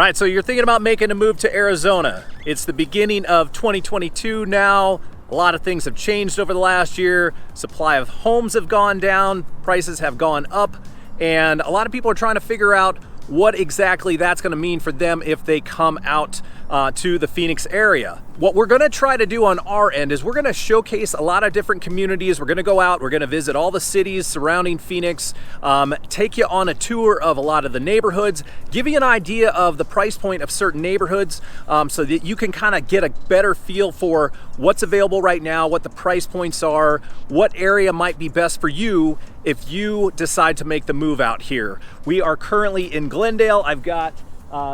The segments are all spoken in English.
All right, so you're thinking about making a move to Arizona. It's the beginning of 2022 now. A lot of things have changed over the last year. Supply of homes have gone down, prices have gone up, and a lot of people are trying to figure out what exactly that's going to mean for them if they come out to the Phoenix area. What we're going to try to do on our end is we're going to showcase a lot of different communities. We're going to go out, we're going to visit all the cities surrounding Phoenix, take you on a tour of a lot of the neighborhoods, give you an idea of the price point of certain neighborhoods so that you can kind of get a better feel for what's available right now, what the price points are, what area might be best for you if you decide to make the move out here. We are currently in Glendale. I've got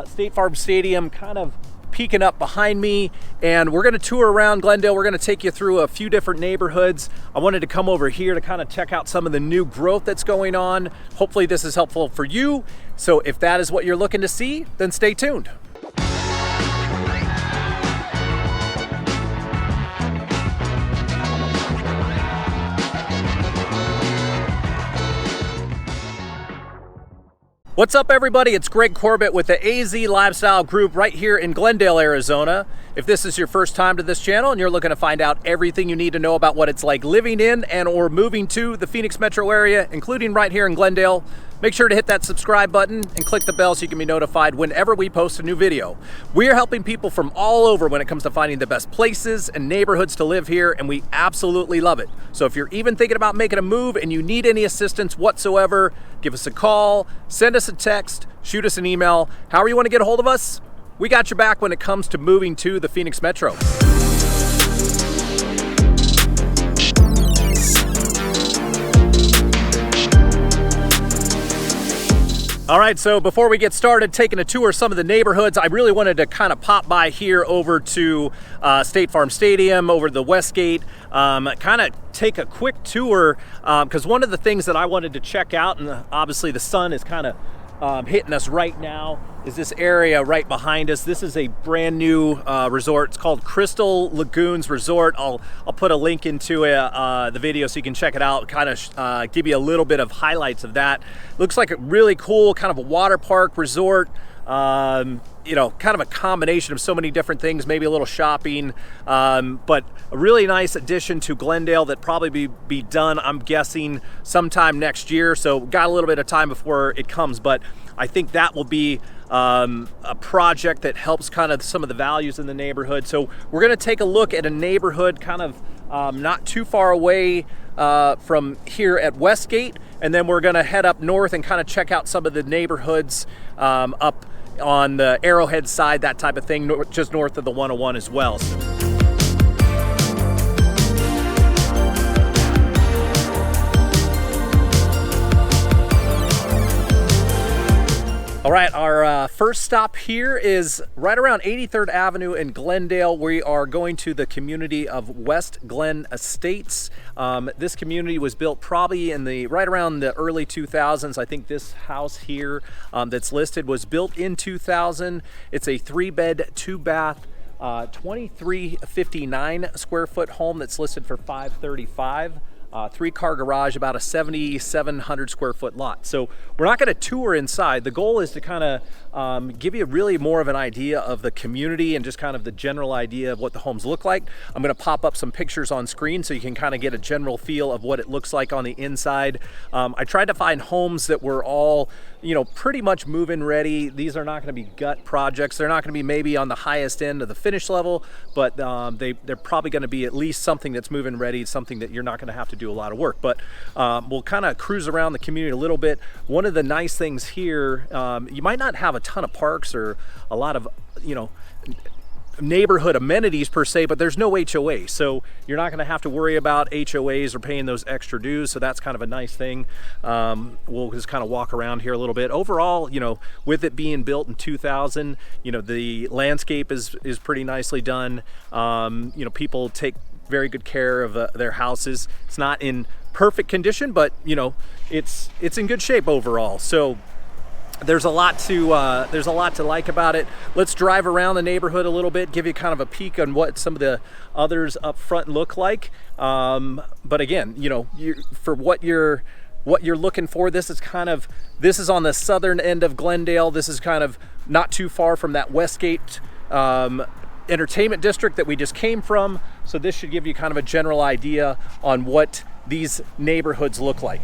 State Farm Stadium kind of peeking up behind me, and we're going to tour around Glendale. We're going to take you through a few different neighborhoods. I wanted to come over here to kind of check out some of the new growth that's going on. Hopefully this is helpful for you. So if that is what you're looking to see, then stay tuned. What's up, everybody? It's Greg Corbett with the AZ Lifestyle Group right here in Glendale, Arizona. If this is your first time to this channel and you're looking to find out everything you need to know about what it's like living in and or moving to the Phoenix metro area, including right here in Glendale, make sure to hit that subscribe button and click the bell so you can be notified whenever we post a new video. We are helping people from all over when it comes to finding the best places and neighborhoods to live here, and we absolutely love it. So if you're even thinking about making a move and you need any assistance whatsoever, give us a call, send us a text, shoot us an email. However you want to get a hold of us, we got your back when it comes to moving to the Phoenix metro. All right, so before we get started taking a tour of some of the neighborhoods, I really wanted to kind of pop by here over to State Farm Stadium, over to the Westgate, kind of take a quick tour, because one of the things that I wanted to check out, and obviously the sun is kind of hitting us right now, is this area right behind us. This is a brand new resort. It's called Crystal Lagoons Resort. I'll put a link into the video so you can check it out, kind of give you a little bit of highlights of that. Looks like a really cool kind of a water park resort. You know, kind of a combination of so many different things, maybe a little shopping, but a really nice addition to Glendale that probably be done, I'm guessing, sometime next year. So got a little bit of time before it comes, but I think that will be a project that helps kind of some of the values in the neighborhood. So we're going to take a look at a neighborhood kind of not too far away from here at Westgate, and then we're going to head up north and kind of check out some of the neighborhoods up on the Arrowhead side, that type of thing, just north of the 101 as well. All right, our first stop here is right around 83rd Avenue in Glendale. We are going to the community of West Glen Estates. This community was built probably in right around the early 2000s. I think this house here that's listed was built in 2000. It's a 3-bed, 2-bath, 2359 square foot home that's listed for $535. 3-car garage, about a 7,700 square foot lot. So we're not going to tour inside. The goal is to kind of give you really more of an idea of the community and just kind of the general idea of what the homes look like. I'm going to pop up some pictures on screen so you can kind of get a general feel of what it looks like on the inside. I tried to find homes that were all, you know, pretty much move-in ready. These are not going to be gut projects. They're not going to be maybe on the highest end of the finish level, but they're probably going to be at least something that's move-in ready, something that you're not going to have to do a lot of work. But we'll kind of cruise around the community a little bit. One of the nice things here, you might not have a ton of parks or a lot of, you know, neighborhood amenities per se, but there's no HOA, so you're not going to have to worry about HOAs or paying those extra dues, so that's kind of a nice thing. We'll just kind of walk around here a little bit. Overall, you know, with it being built in 2000, you know, the landscape is pretty nicely done. You know, people take very good care of their houses. It's not in perfect condition, but you know, it's in good shape overall. So there's a lot to like about it. Let's drive around the neighborhood a little bit, give you kind of a peek on what some of the others up front look like. But again, you know, for what you're looking for, this is on the southern end of Glendale. This is kind of not too far from that Westgate entertainment district that we just came from. So this should give you kind of a general idea on what these neighborhoods look like.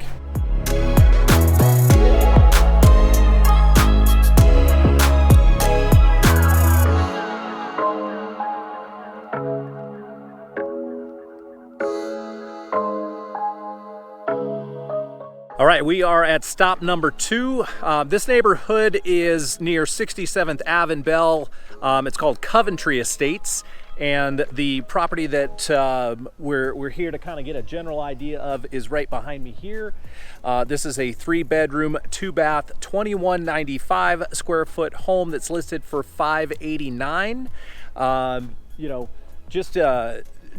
All right, we are at stop number 2. This neighborhood is near 67th Ave in Bell. It's called Coventry Estates, and the property that we're here to kind of get a general idea of is right behind me here. This is a 3-bedroom, 2-bath, 2195 square foot home that's listed for $589. You know, just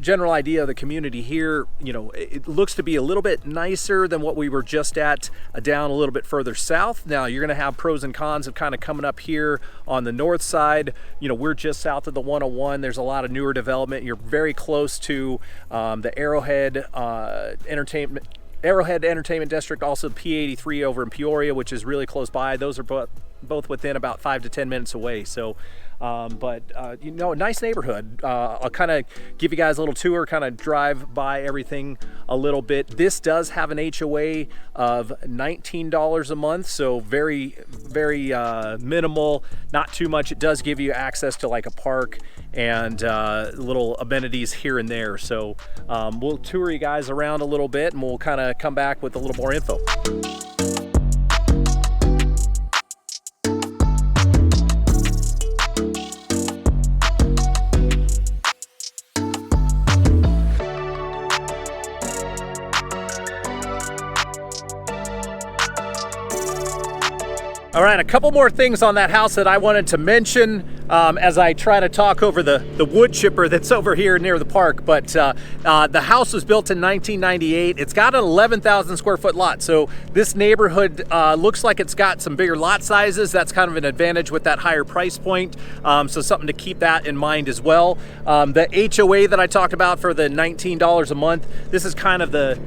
general idea of the community here. You know, it looks to be a little bit nicer than what we were just at down a little bit further south. Now you're going to have pros and cons of kind of coming up here on the north side. You know, we're just south of the 101. There's a lot of newer development. You're very close to the Arrowhead Entertainment District, also P83 over in Peoria, which is really close by. Those are both within about 5 to 10 minutes away. So you know, a nice neighborhood. I'll kind of give you guys a little tour, kind of drive by everything a little bit. This does have an HOA of $19 a month, so very, very minimal, not too much. It does give you access to like a park and little amenities here and there. So we'll tour you guys around a little bit, and we'll kind of come back with a little more info. All right, a couple more things on that house that I wanted to mention as I try to talk over the wood chipper that's over here near the park. But the house was built in 1998. It's got an 11,000 square foot lot. So this neighborhood looks like it's got some bigger lot sizes. That's kind of an advantage with that higher price point. So something to keep that in mind as well. The HOA that I talked about for the $19 a month, this is kind of the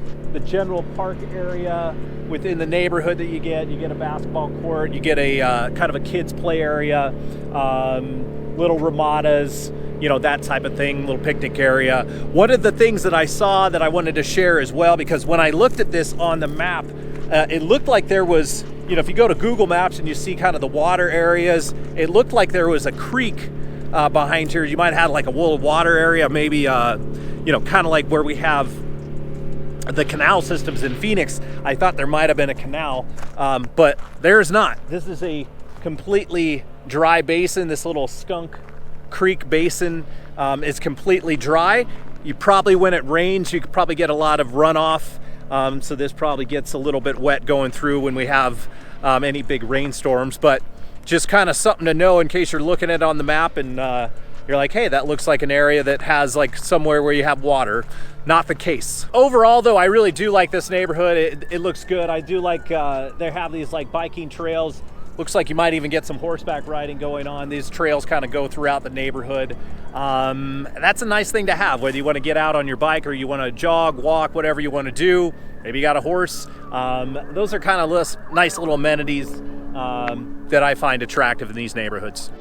general park area within the neighborhood that you get. You get a basketball court, you get a kind of a kids play area, little ramadas, you know, that type of thing, little picnic area. One of the things that I saw that I wanted to share as well, because when I looked at this on the map, it looked like there was, you know, if you go to Google Maps and you see kind of the water areas, it looked like there was a creek behind here. You might have like a little water area, maybe, you know, kind of like where we have the canal systems in Phoenix. I thought there might have been a canal, but there's not. This is a completely dry basin. This little Skunk Creek basin is completely dry. You probably, when it rains, you could probably get a lot of runoff. So this probably gets a little bit wet going through when we have any big rainstorms, but just kind of something to know in case you're looking at it on the map and you're like, hey, that looks like an area that has like somewhere where you have water. Not the case. Overall though, I really do like this neighborhood. It looks good. I do like they have these like biking trails. Looks like you might even get some horseback riding going on. These trails kind of go throughout the neighborhood. That's a nice thing to have, whether you want to get out on your bike or you want to jog, walk, whatever you want to do. Maybe you got a horse. Those are kind of nice little amenities that I find attractive in these neighborhoods.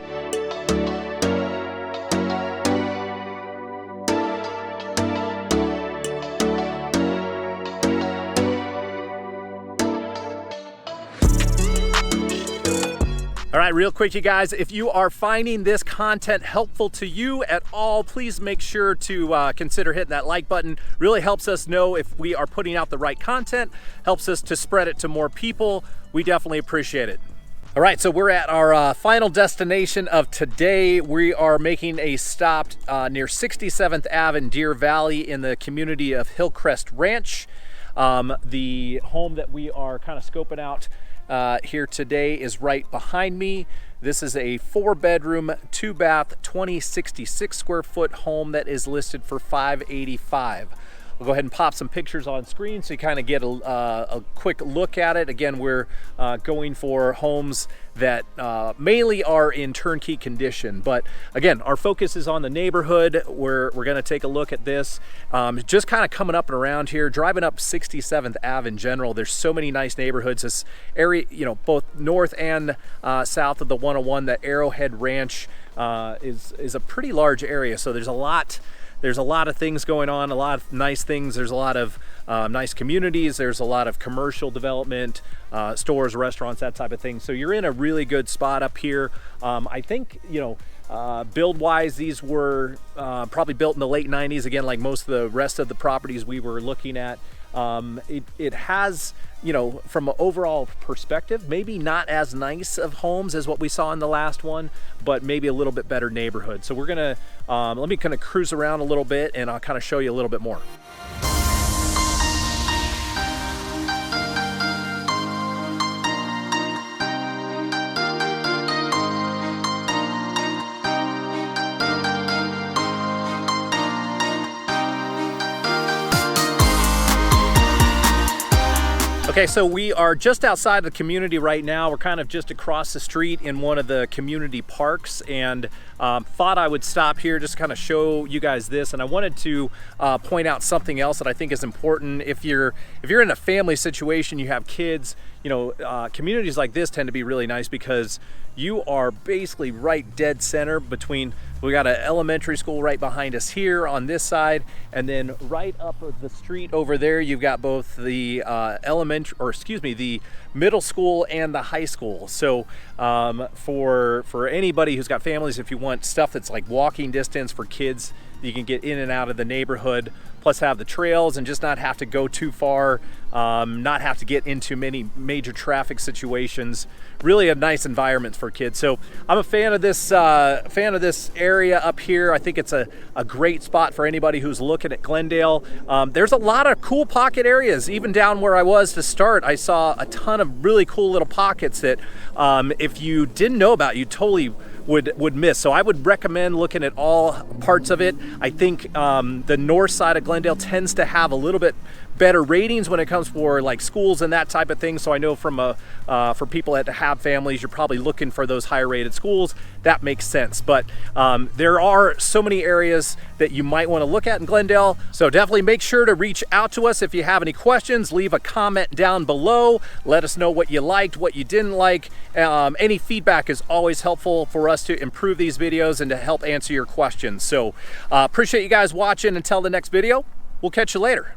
All right, real quick, you guys, if you are finding this content helpful to you at all, please make sure to consider hitting that like button. Really helps us know if we are putting out the right content, helps us to spread it to more people. We definitely appreciate it. All right, so we're at our final destination of today. We are making a stop near 67th Ave in Deer Valley in the community of Hillcrest Ranch. The home that we are kind of scoping out here today is right behind me. This is a 4-bedroom, 2-bath, 2066 square foot home that is listed for $585. We'll go ahead and pop some pictures on screen so you kind of get a quick look at it. Again, we're going for homes that mainly are in turnkey condition, but again, our focus is on the neighborhood. We're going to take a look at this. Just kind of coming up and around here, driving up 67th Ave in general. There's so many nice neighborhoods. This area, you know, both north and south of the 101, the Arrowhead Ranch is a pretty large area. So there's a lot of things going on, a lot of nice things. There's a lot of nice communities. There's a lot of commercial development, stores, restaurants, that type of thing. So you're in a really good spot up here. I think, you know, build-wise, these were probably built in the late 90s, again, like most of the rest of the properties we were looking at. It has, you know, from an overall perspective, maybe not as nice of homes as what we saw in the last one, but maybe a little bit better neighborhood. So we're gonna, let me kind of cruise around a little bit and I'll kind of show you a little bit more. Okay, so we are just outside the community right now. We're kind of just across the street in one of the community parks, and thought I would stop here just to kind of show you guys this. And I wanted to point out something else that I think is important. If you're in a family situation, you have kids, you know, communities like this tend to be really nice because you are basically right dead center between, we got an elementary school right behind us here on this side, and then right up the street over there, you've got both the the middle school and the high school. So for anybody who's got families, if you want stuff that's like walking distance for kids, you can get in and out of the neighborhood, plus have the trails and just not have to go too far, not have to get into many major traffic situations. Really a nice environment for kids. So I'm a fan of this area up here. I think it's a great spot for anybody who's looking at Glendale. There's a lot of cool pocket areas. Even down where I was to start, I saw a ton of really cool little pockets that if you didn't know about, you totally would miss. So I would recommend looking at all parts of it. I think the north side of Glendale tends to have a little bit better ratings when it comes for like schools and that type of thing. So I know from for people that have families, you're probably looking for those higher rated schools. That makes sense. But there are so many areas that you might want to look at in Glendale. So definitely make sure to reach out to us if you have any questions. Leave a comment down below. Let us know what you liked, what you didn't like. Any feedback is always helpful for us to improve these videos and to help answer your questions. So appreciate you guys watching. Until the next video, we'll catch you later.